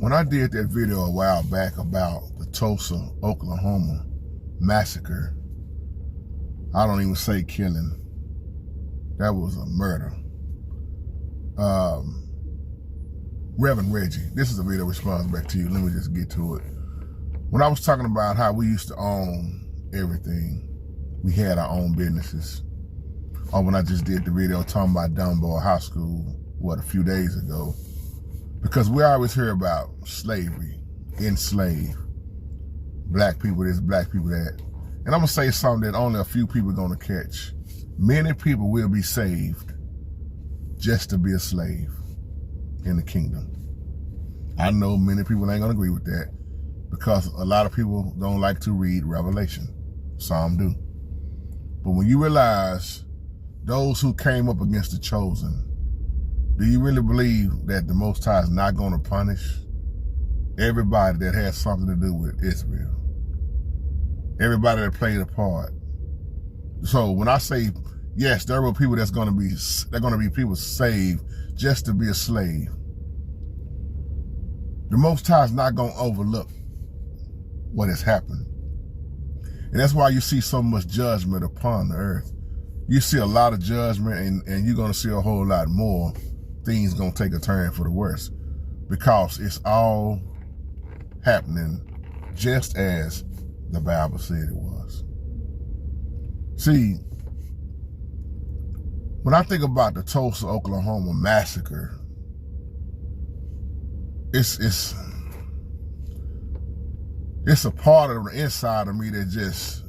When I did that video a while back about the Tulsa, Oklahoma massacre, I don't even say killing. That was a murder. Reverend Reggie, this is a video response back to you. Let me just get to it. When I was talking about how we used to own everything, we had our own businesses. Or when I just did the video talking about Dunbar High School, a few days ago. Because we always hear about slavery, enslaved, black people this, black people that. And I'm gonna say something that only a few people are gonna catch. Many people will be saved just to be a slave in the kingdom. I know many people ain't gonna agree with that because a lot of people don't like to read Revelation. Some do. But when you realize those who came up against the chosen, do you really believe that the Most High is not gonna punish everybody that has something to do with Israel? Everybody that played a part. So when I say, yes, there were people they're gonna be people saved just to be a slave. The Most High is not gonna overlook what has happened. And that's why you see so much judgment upon the earth. You see a lot of judgment and you're gonna see a whole lot more things gonna take a turn for the worse because it's all happening just as the Bible said it was. See, when I think about the Tulsa, Oklahoma massacre, it's a part of the inside of me that just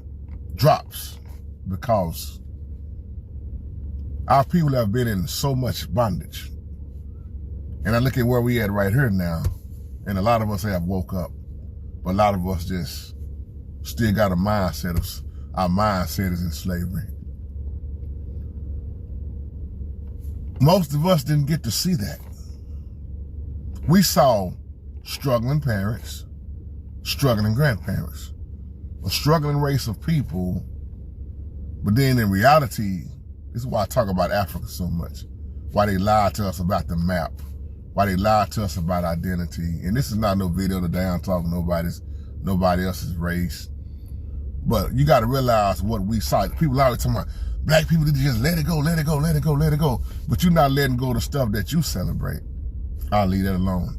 drops because our people have been in so much bondage. And I look at where we at right here now, and a lot of us have woke up, but a lot of us just still got a mindset of, our mindset is in slavery. Most of us didn't get to see that. We saw struggling parents, struggling grandparents, a struggling race of people, but then in reality, this is why I talk about Africa so much, why they lied to us about the map, why they lied to us about identity. And this is not no video today, I'm talking nobody else's race. But you gotta realize what we saw. People always talking about black people need to just let it go, let it go, let it go, let it go. But you're not letting go of the stuff that you celebrate. I'll leave that alone.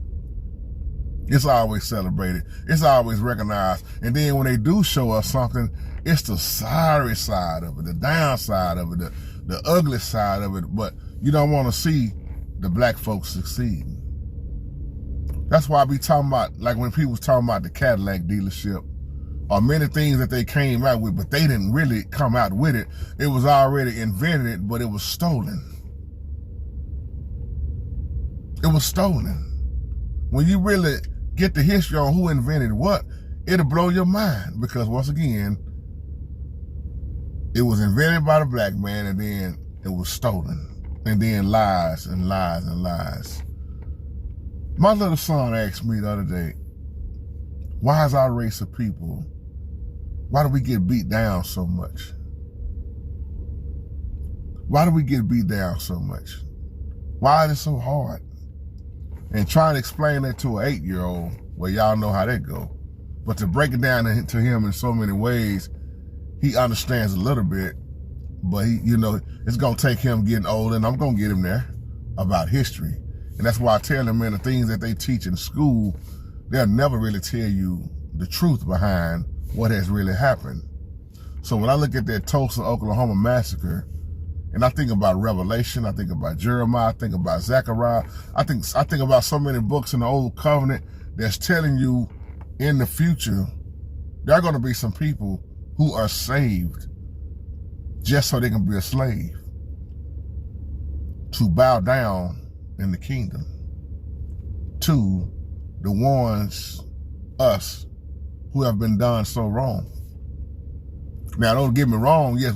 It's always celebrated. It's always recognized. And then when they do show us something, it's the sorry side of it, the downside of it, the ugly side of it. But you don't want to see the black folks succeeding. That's why I be talking about, like when people was talking about the Cadillac dealership, or many things that they came out with, but they didn't really come out with it. It was already invented, but it was stolen. It was stolen. When you really get the history on who invented what, it'll blow your mind because once again, it was invented by the black man and then it was stolen. And then lies and lies and lies. My little son asked me the other day, why is our race of people, why do we get beat down so much? Why do we get beat down so much? Why is it so hard? And trying to explain that to an 8-year-old, well, y'all know how that go. But to break it down to him in so many ways, he understands a little bit, but he, you know, it's gonna take him getting older, and I'm gonna get him there about history. And that's why I tell him, man, the things that they teach in school, they'll never really tell you the truth behind what has really happened. So when I look at that Tulsa, Oklahoma massacre, and I think about Revelation, I think about Jeremiah, I think about Zechariah, I think about so many books in the Old Covenant that's telling you in the future, there are gonna be some people who are saved just so they can be a slave, to bow down in the kingdom to the ones, us, who have been done so wrong. Now, don't get me wrong, yes,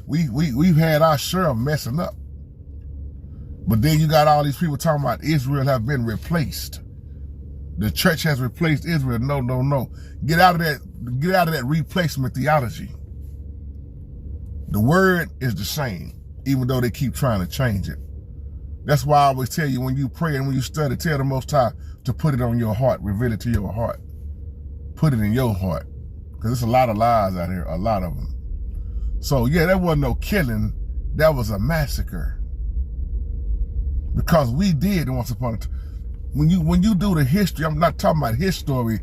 we've had our share of messing up. But then you got all these people talking about Israel have been replaced. The church has replaced Israel. No, no, no. Get out of that replacement theology. The word is the same, even though they keep trying to change it. That's why I always tell you, when you pray and when you study, tell the Most High to put it on your heart, reveal it to your heart. Put it in your heart. Because there's a lot of lies out here, a lot of them. So yeah, that wasn't no killing, that was a massacre. Because we did once upon a time. When you do the history, I'm not talking about history,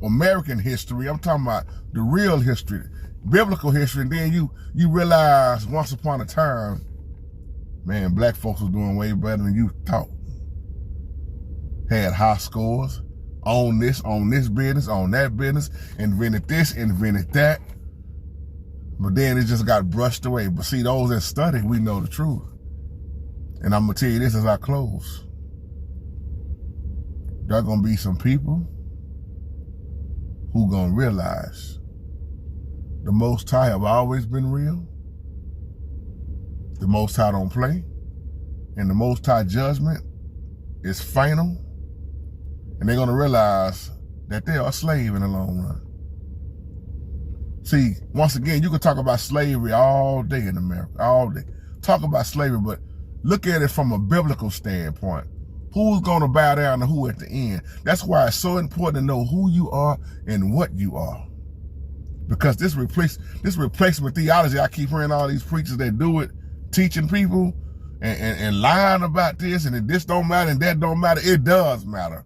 American history, I'm talking about the real history, biblical history, and then you realize once upon a time, man, black folks was doing way better than you thought. Had high scores on this business, on that business, invented this, invented that. But then it just got brushed away. But see, those that study, we know the truth. And I'm gonna tell you this as I close. There are gonna be some people who gonna realize the Most High have always been real. The Most High don't play. And the Most High judgment is final. And they're going to realize that they are a slave in the long run. See, once again, you can talk about slavery all day in America, all day. Talk about slavery, but look at it from a biblical standpoint. Who's going to bow down to who at the end? That's why it's so important to know who you are and what you are. Because this replacement theology, I keep hearing all these preachers that do it, teaching people and lying about this, and this don't matter and that don't matter. It does matter.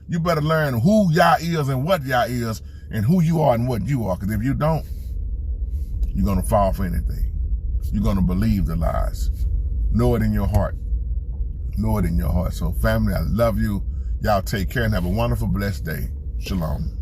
You better learn who Yah is and what Yah is and who you are and what you are. Because if you don't, you're going to fall for anything. You're going to believe the lies. Know it in your heart. Know it in your heart. So family, I love you. Y'all take care and have a wonderful, blessed day. Shalom.